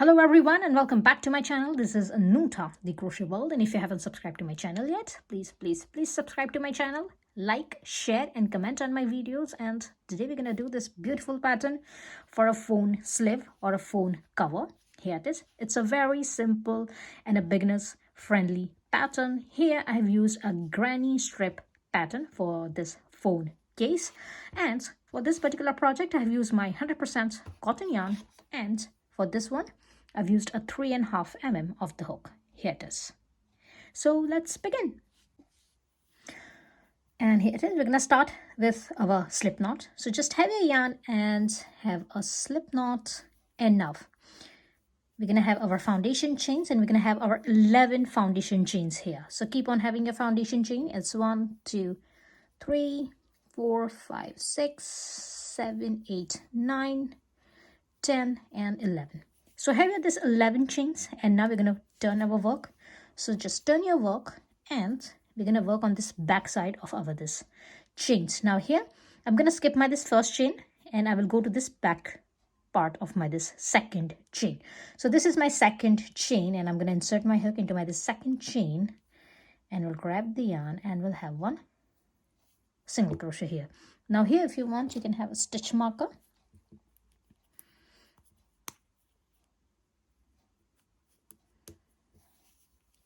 Hello everyone and welcome back to my channel. This is Anuta, the Crochet World, and if you haven't subscribed to my channel yet, please subscribe to my channel, like, share and comment on my videos. And today we're going to do this beautiful pattern for a phone sleeve or a phone cover. Here it is. It's a very simple and a beginners friendly pattern. Here I have used a granny strip pattern for this phone case, and for this particular project I have used my 100% cotton yarn, and for this one I've used a 3.5 mm of the hook. Here it is. So let's begin. And here it is. We're going to start with our slip knot. So just have your yarn and have a slip knot. And now we're going to have our foundation chains, and we're going to have our 11 foundation chains here. So keep on having your foundation chain. It's 1, 2, 3, 4, 5, 6, 7, 8, 9, 10, and 11. So here are these 11 chains, and now we're going to turn our work. So just turn your work, and we're going to work on this back side of our this chains. Now here I'm going to skip my this first chain, and I will go to this back part of my this second chain. So this is my second chain, and I'm going to insert my hook into my this second chain, and we'll grab the yarn and we'll have one single crochet here. Now here, if you want, you can have a stitch marker.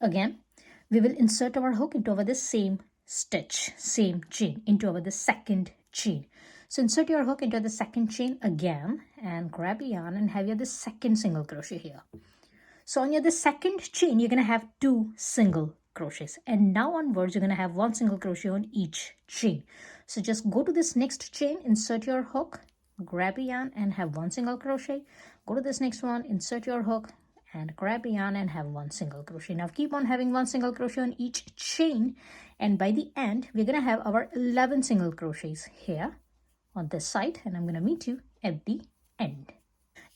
Again, we will insert our hook into our this same stitch, same chain, into our the second chain. So insert your hook into the second chain again and grab a yarn and have your the second single crochet here. So on your the second chain, you're going to have 2 single crochets, and now onwards you're going to have 1 single crochet on each chain. So just go to this next chain, insert your hook, grab a yarn and have 1 single crochet. Go to this next one, insert your hook and grab a yarn and have 1 single crochet. Now keep on having 1 single crochet on each chain, and by the end we're going to have our 11 single crochets here on this side, and I'm going to meet you at the end.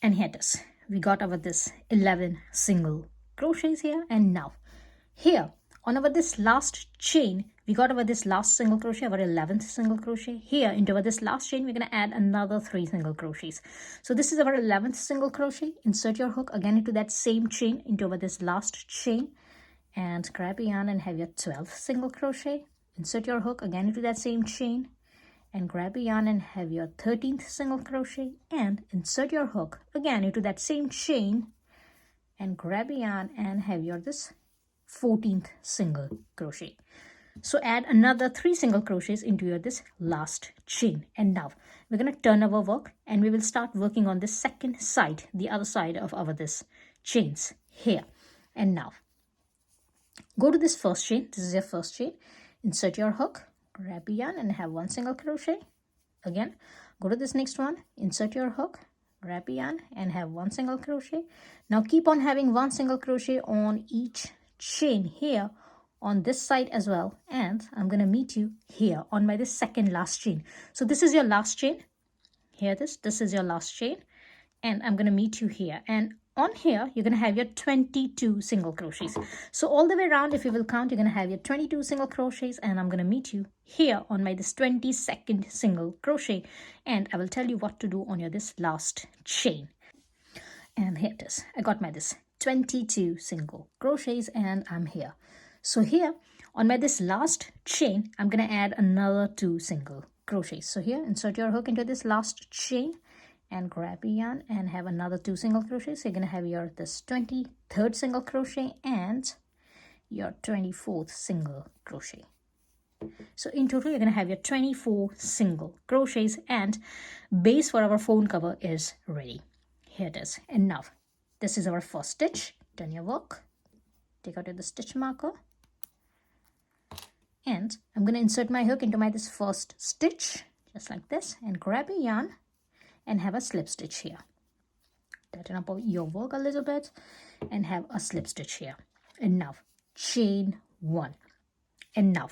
And here it is. We got our this 11 single crochets here, and now here on our this last chain we got our this last single crochet, our 11th single crochet. Here into our this last chain we're going to add another 3 single crochets. So this is our 11th single crochet. Insert your hook again into that same chain, into our this last chain, and grab a yarn and have your 12th single crochet. Insert your hook again into that same chain and grab a yarn and have your 13th single crochet, and insert your hook again into that same chain and grab a yarn and have your this 14th single crochet. So add another 3 single crochets into your this last chain, and now we're going to turn our work and we will start working on the second side, the other side of our this chains here. And now go to this first chain. This is your first chain. Insert your hook, grab a yarn and have 1 single crochet. Again, go to this next one, insert your hook, grab a yarn and have 1 single crochet. Now keep on having 1 single crochet on each chain here on this side as well, and I'm going to meet you here on my this second last chain. So this is your last chain. Here this is your last chain, and I'm going to meet you here, and on here you're going to have your 22 single crochets. So all the way around, if you will count, you're going to have your 22 single crochets, and I'm going to meet you here on my this 22nd single crochet, and I will tell you what to do on your this last chain. And here it is. I got my this 22 single crochets, and I'm here. So here on my this last chain I'm going to add another 2 single crochets. So here insert your hook into this last chain and grab a yarn and have another 2 single crochets. So you're going to have your this 23rd single crochet and your 24th single crochet. So in total you're going to have your 24 single crochets, and base for our phone cover is ready. Here it is. And now this is our first stitch. Turn your work, take out the stitch marker, and I'm going to insert my hook into my this first stitch just like this, and grab a yarn and have a slip stitch here. Tighten up your work a little bit and have a slip stitch here. And now chain 1, and now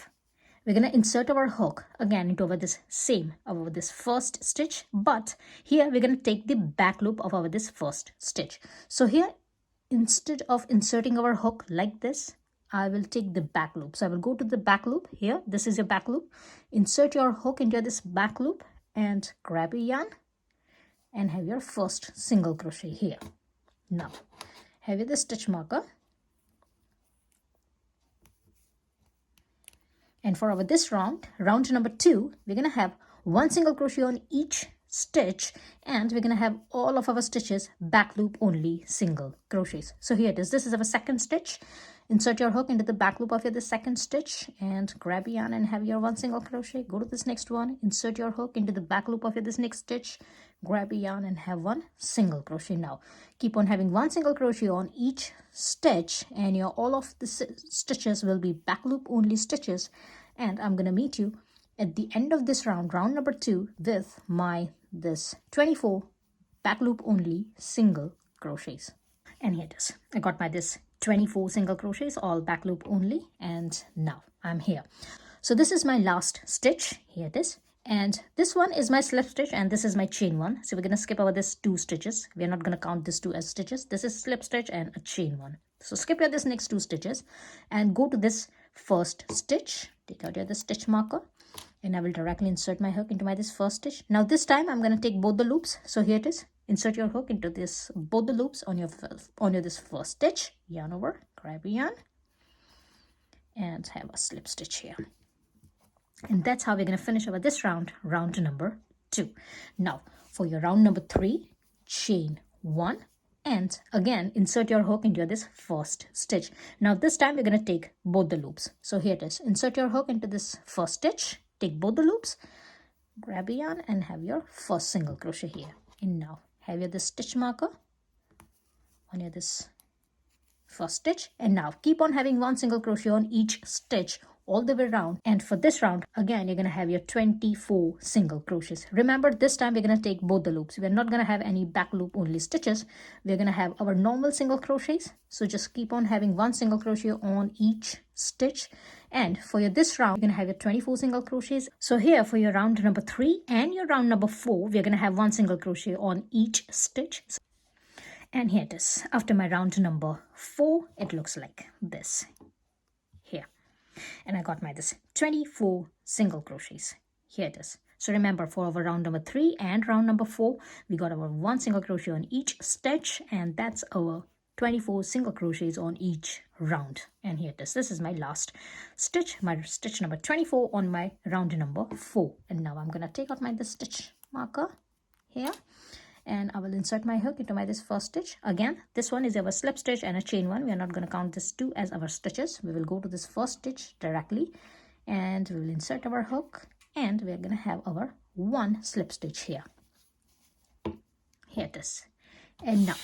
we're going to insert our hook again into our this same over this first stitch, but here we're going to take the back loop of our this first stitch. So here, instead of inserting our hook like this, I will take the back loop. So I will go to the back loop here. This is your back loop. Insert your hook into this back loop and grab a yarn and have your first single crochet here. Now, have you the stitch marker. And for our this round number 2, we're going to have 1 single crochet on each stitch, and we're going to have all of our stitches back loop only single crochets. So here it is. This is our second stitch. Insert your hook into the back loop of your the second stitch and grab your yarn and have your 1 single crochet. Go to this next one, insert your hook into the back loop of your this next stitch, grab your yarn and have 1 single crochet. Now keep on having 1 single crochet on each stitch, and your all of the stitches will be back loop only stitches. And I'm gonna meet you at the end of this round number 2, with my this 24 back loop only single crochets. And here it is. I got my this 24 single crochets, all back loop only, and now I'm here. So this is my last stitch. Here it is. And this one is my slip stitch, and this is my chain one. So we're going to skip over this 2 stitches. We're not going to count this 2 as stitches. This is slip stitch and a chain one. So skip your this next 2 stitches and go to this first stitch. Take out your the stitch marker, and I will directly insert my hook into my this first stitch. Now this time I'm going to take both the loops. So here it is. Insert your hook into this both the loops on your this first stitch. Yarn over, grab your yarn, and have a slip stitch here. And that's how we're going to finish over this round number 2. Now for your round number 3, chain 1, and again insert your hook into this first stitch. Now this time we're going to take both the loops. So here it is. Insert your hook into this first stitch, take both the loops, grab your yarn and have your first single crochet here. And now have your this stitch marker on your this first stitch, and now keep on having 1 single crochet on each stitch all the way around. And for this round again you're going to have your 24 single crochets. Remember, this time we're going to take both the loops. We're not going to have any back loop only stitches. We're going to have our normal single crochets. So just keep on having 1 single crochet on each stitch. And for your this round you're going to have your 24 single crochets. So here for your round number 3 and your round number 4, we're going to have 1 single crochet on each stitch. And here it is. After my round number 4, it looks like this here. And I got my this 24 single crochets. Here it is. So remember, for our round number 3 and round number 4, we got our 1 single crochet on each stitch, and that's our 24 single crochets on each round. And here it is. This is my last stitch, my stitch number 24 on my round number 4. And now I'm going to take out my this stitch marker here, and I will insert my hook into my this first stitch. Again, this one is our slip stitch and a chain one. We are not going to count this 2 as our stitches. We will go to this first stitch directly, and we will insert our hook, and we are going to have our 1 slip stitch here. Here it is. And now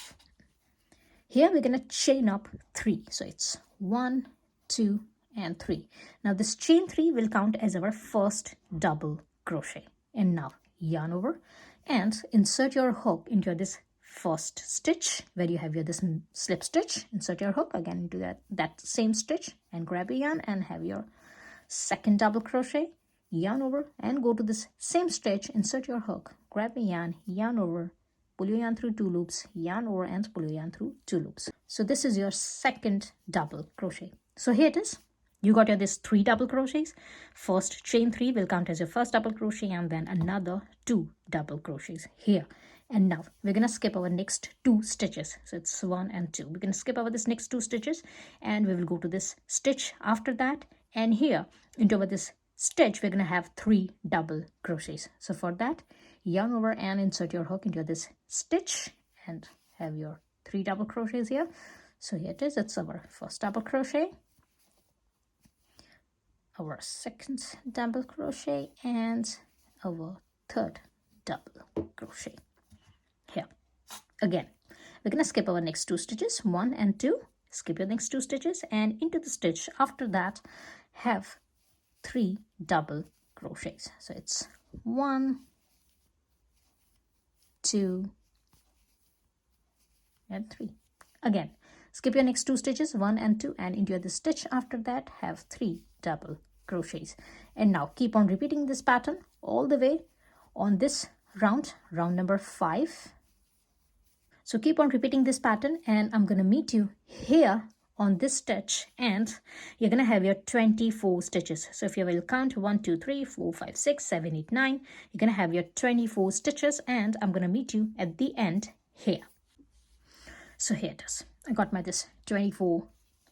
here we're going to chain up 3. So it's 1, 2 and 3. Now this chain 3 will count as our first double crochet. And now yarn over and insert your hook into this first stitch where you have your this slip stitch. Insert your hook again into that same stitch and grab a yarn and have your second double crochet. Yarn over and go to this same stitch, insert your hook, grab a yarn over, pull your yarn through 2 loops, yarn over and pull your yarn through 2 loops. So this is your second double crochet. So here it is. You got your this 3 double crochets. First chain 3 will count as your first double crochet, and then another 2 double crochets here. And now we're going to skip our next 2 stitches. So it's 1 and 2. We're going to skip over this next 2 stitches, and we will go to this stitch after that. And here into over this stitch, we're going to have 3 double crochets. So for that, yarn over and insert your hook into this stitch and have your 3 double crochets here. So here it is. It's our first double crochet, our second double crochet, and our third double crochet here. Again, we're going to skip our next 2 stitches, 1 and 2. Skip your next 2 stitches, and into the stitch after that have 3 double crochets. So it's 1, 2 and 3. Again, skip your next 2 stitches, 1 and 2, and into the stitch after that have 3 double crochets. And now keep on repeating this pattern all the way on this round number 5. So keep on repeating this pattern, and I'm going to meet you here on this stitch, and you're going to have your 24 stitches. So if you will count 1, 2, 3, 4, 5, 6, 7, 8, 9, you're going to have your 24 stitches, and I'm going to meet you at the end here. So here it is. I got my this 24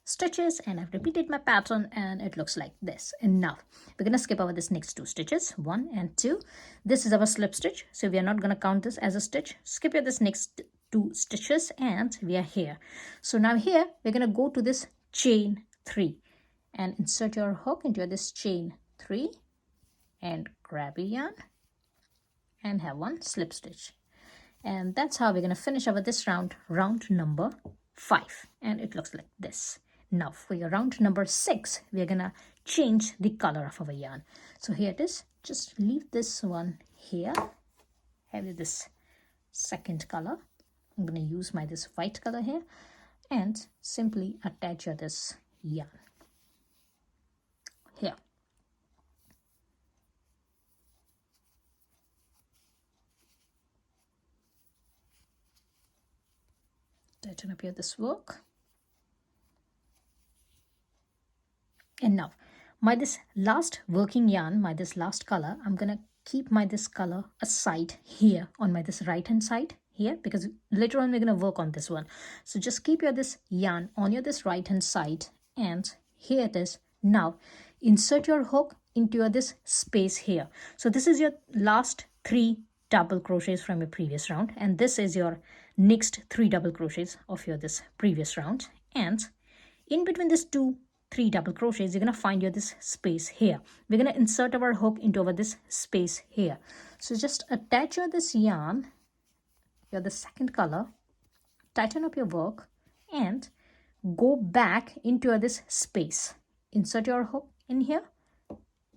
stitches and I've repeated my pattern and it looks like this. And now we're going to skip over this next 2 stitches, 1 and 2. This is our slip stitch, so we are not going to count this as a stitch. Skip over this next 2 stitches and we are here. So now here we're going to go to this chain 3 and insert your hook into this chain 3 and grab a yarn and have 1 slip stitch. And that's how we're going to finish over this round number 5, and it looks like this. Now for your round number 6, we're going to change the color of our yarn. So here it is. Just leave this one here. Have this second color. I'm going to use my this white color here and simply attach your this yarn here. Tighten up here this work. And now my this last working yarn, my this last color, I'm gonna keep my this color aside here on my this right hand side here, because later on we're gonna work on this one. So just keep your this yarn on your this right hand side, and here it is. Now insert your hook into your this space here. So this is your last 3 double crochets from your previous round, and this is your next 3 double crochets of your this previous round. And in between these 3 double crochets, you're gonna find your this space here. We're gonna insert our hook into over this space here. So just attach your this yarn, your the second color, tighten up your work and go back into this space. Insert your hook in here,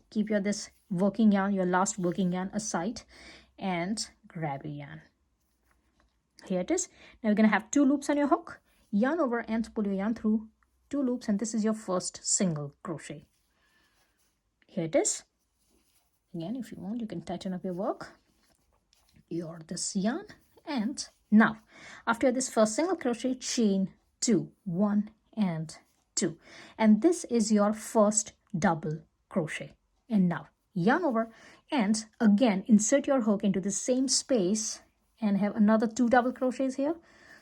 keep your this working yarn, your last working yarn aside, and grab a yarn. Here it is. Now you're going to have 2 loops on your hook, yarn over and pull your yarn through 2 loops, and this is your first single crochet. Here it is. Again, if you want, you can tighten up your work, your this yarn, and now after this first single crochet, chain 2, 1 and 2, and this is your first double crochet. And now yarn over and again insert your hook into the same space and have another 2 double crochets here.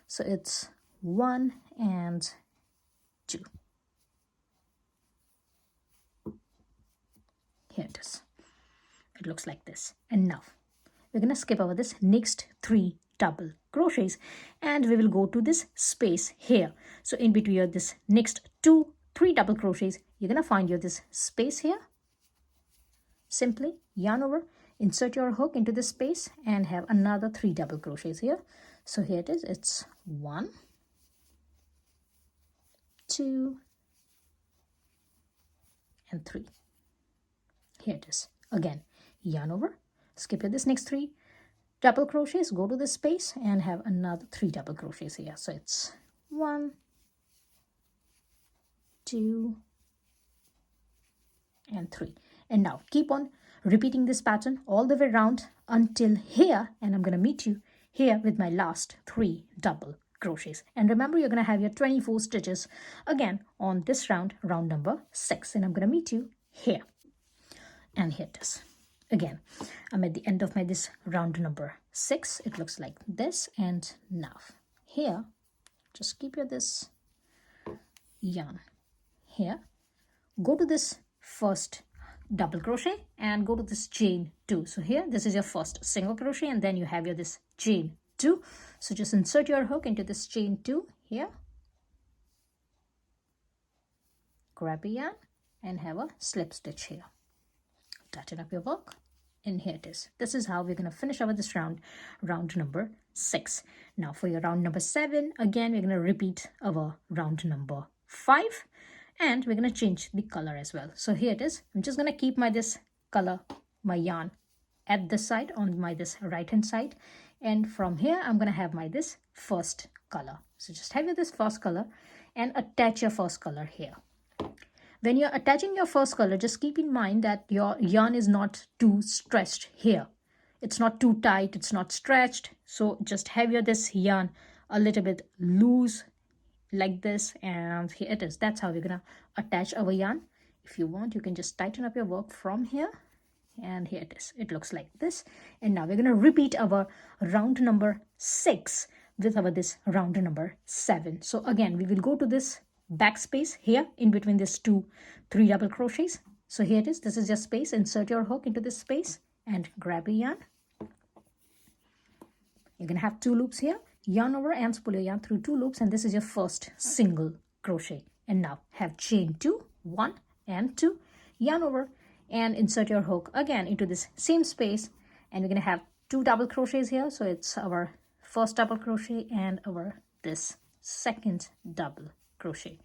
So it's 1 and 2. Here it is. It looks like this. And now we're going to skip over this next 3 double crochets and we will go to this space here. So in between this next 3 double crochets, you're going to find your this space here. Simply yarn over, insert your hook into this space and have another 3 double crochets here. So here it is. It's 1, 2 and 3. Here it is. Again, yarn over, skip this next 3 double crochets, go to this space and have another 3 double crochets here. So it's 1, 2 and 3. And now keep on repeating this pattern all the way around until here, and I'm going to meet you here with my last 3 double crochets. And remember, you're going to have your 24 stitches again on this round number 6, and I'm going to meet you here. And here it is. Again, I'm at the end of my this round number 6. It looks like this. And now here, just keep your this yarn here, go to this first double crochet and go to this chain 2. So here this is your first single crochet and then you have your this chain 2. So just insert your hook into this chain 2 here, grab a yarn and have a slip stitch here, tighten up your work, and here it is. This is how we're going to finish over this round number 6. Now for your round number 7, again we're going to repeat our round number 5. And we're going to change the color as well. So here it is. I'm just going to keep my this color, my yarn at this side on my this right hand side. And from here, I'm going to have my this first color. So just have your this first color and attach your first color here. When you're attaching your first color, just keep in mind that your yarn is not too stretched here. It's not too tight. It's not stretched. So just have your this yarn a little bit loose like this, and here it is. That's how we're gonna attach our yarn. If you want, you can just tighten up your work from here, and here it is. It looks like this. And now we're gonna repeat our round number 6 with our this round number 7. So again, we will go to this backspace here in between these 3 double crochets. So here it is. This is your space. Insert your hook into this space and grab a yarn. You're going to have 2 loops here. Yarn over and pull your yarn through 2 loops, and this is your first single crochet. And now have chain 2, 1 and 2, yarn over and insert your hook again into this same space, and we're going to have 2 double crochets here. So it's our first double crochet and our this second double crochet.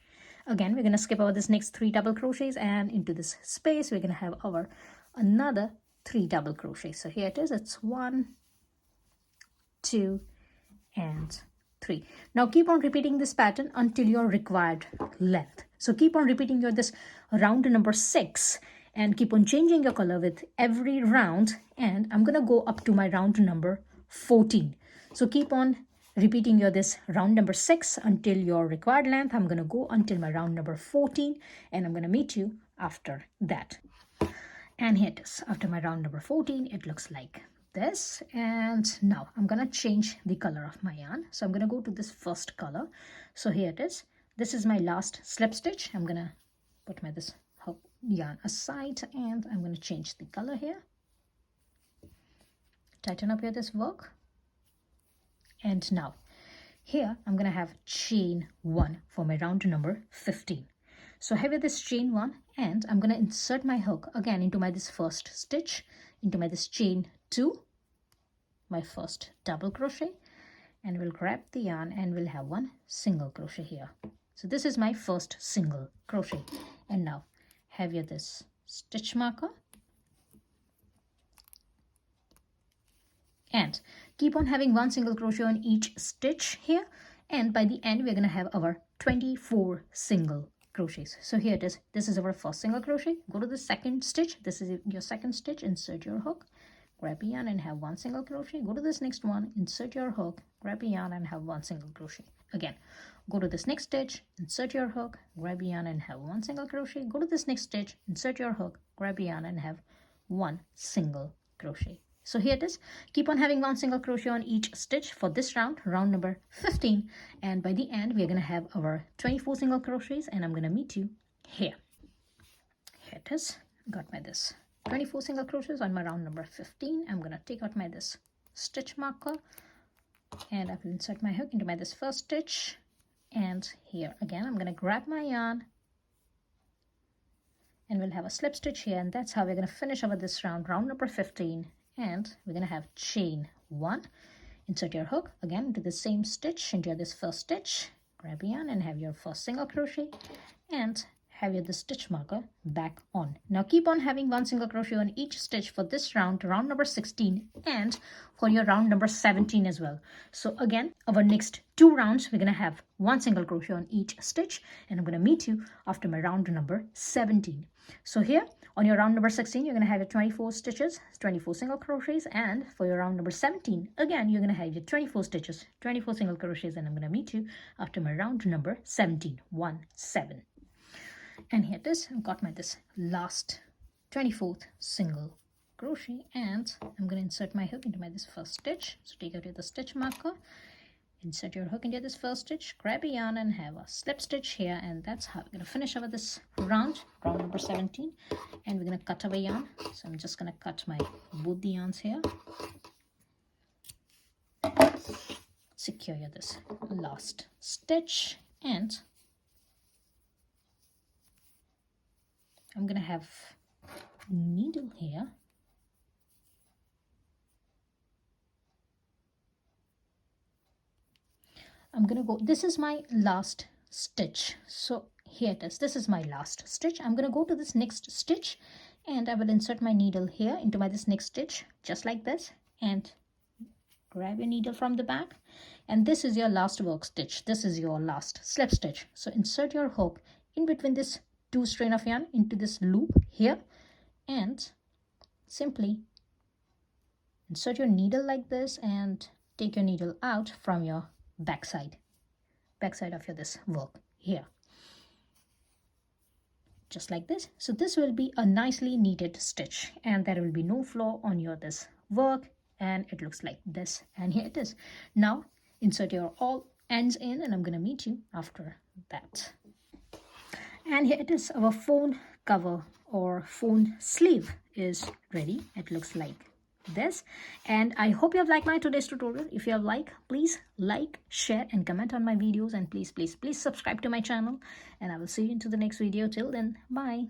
Again, we're going to skip over this next 3 double crochets, and into this space we're going to have our another 3 double crochets. So here it is. It's 1, 2 and 3. Now keep on repeating this pattern until your required length. So keep on repeating your this round number 6 and keep on changing your color with every round, and I'm gonna go up to my round number 14. So keep on repeating your this round number 6 until your required length. I'm gonna go until my round number 14, and I'm gonna meet you after that. And here it is. After my round number 14, it looks like this. And now I'm gonna change the color of my yarn. So I'm gonna go to this first color. So here it is. This is my last slip stitch. I'm gonna put my this yarn aside, and I'm gonna change the color here. Tighten up here this work. And now here I'm gonna have chain 1 for my round number 15. So I have here this chain 1, and I'm gonna insert my hook again into my this first stitch, into my this chain 2, my first double crochet, and we'll grab the yarn and we'll have 1 single crochet here. So this is my first single crochet. And now have here this stitch marker, and keep on having 1 single crochet on each stitch here, and by the end we're going to have our 24 single crochets. So here it is. This is our first single crochet. Go to the second stitch. This is your second stitch. Insert your hook, grab a yarn and have 1 single crochet. Go to this next one, insert your hook, grab a yarn and have 1 single crochet. Again, go to this next stitch, insert your hook, grab a yarn and have 1 single crochet. Go to this next stitch, insert your hook, grab a yarn and have 1 single crochet. So here it is. Keep on having 1 single crochet on each stitch for this round, round number 15. And by the end, we're going to have our 24 single crochets, and I'm going to meet you here. Here it is. Got my this 24 single crochets on my round number 15. I'm going to take out my this stitch marker, and I will insert my hook into my this first stitch. And here again, I'm going to grab my yarn, and we'll have a slip stitch here, and that's how we're going to finish over this round, round number 15. And we're going to have chain 1, insert your hook again into the same stitch, into this first stitch, grab a yarn and have your first single crochet, and have your the stitch marker back on. Now keep on having 1 single crochet on each stitch for this round, round number 16, and for your round number 17 as well. So again, our next 2 rounds, we're going to have 1 single crochet on each stitch, and I'm going to meet you after my round number 17. So here on your round number 16, you're going to have your 24 stitches, 24 single crochets, and for your round number 17, again, you're going to have your 24 stitches, 24 single crochets, and I'm going to meet you after my round number 17, 1, 7. And here it is. I've got my this last 24th single crochet, and I'm going to insert my hook into my this first stitch. So take out the stitch marker, insert your hook into this first stitch, grab a yarn and have a slip stitch here, and that's how we're going to finish over this round, round number 17. And we're going to cut away yarn. So I'm just going to cut my both the yarns here. Secure this last stitch, and I'm going to have needle here. I'm going to go, this is my last stitch. So here it is. This is my last stitch. I'm going to go to this next stitch, and I will insert my needle here into my this next stitch, just like this, and grab your needle from the back. And this is your last work stitch. This is your last slip stitch. So insert your hook in between this 2 strain of yarn into this loop here, and simply insert your needle like this and take your needle out from your backside of your this work here, just like this. So this will be a nicely knitted stitch, and there will be no flaw on your this work, and it looks like this. And here it is. Now insert your all ends in, and I'm going to meet you after that. And here it is, our phone cover or phone sleeve is ready. It looks like this, and I hope you have liked my today's tutorial. If you have liked, please like, share and comment on my videos, and please subscribe to my channel, and I will see you into the next video. Till then, bye.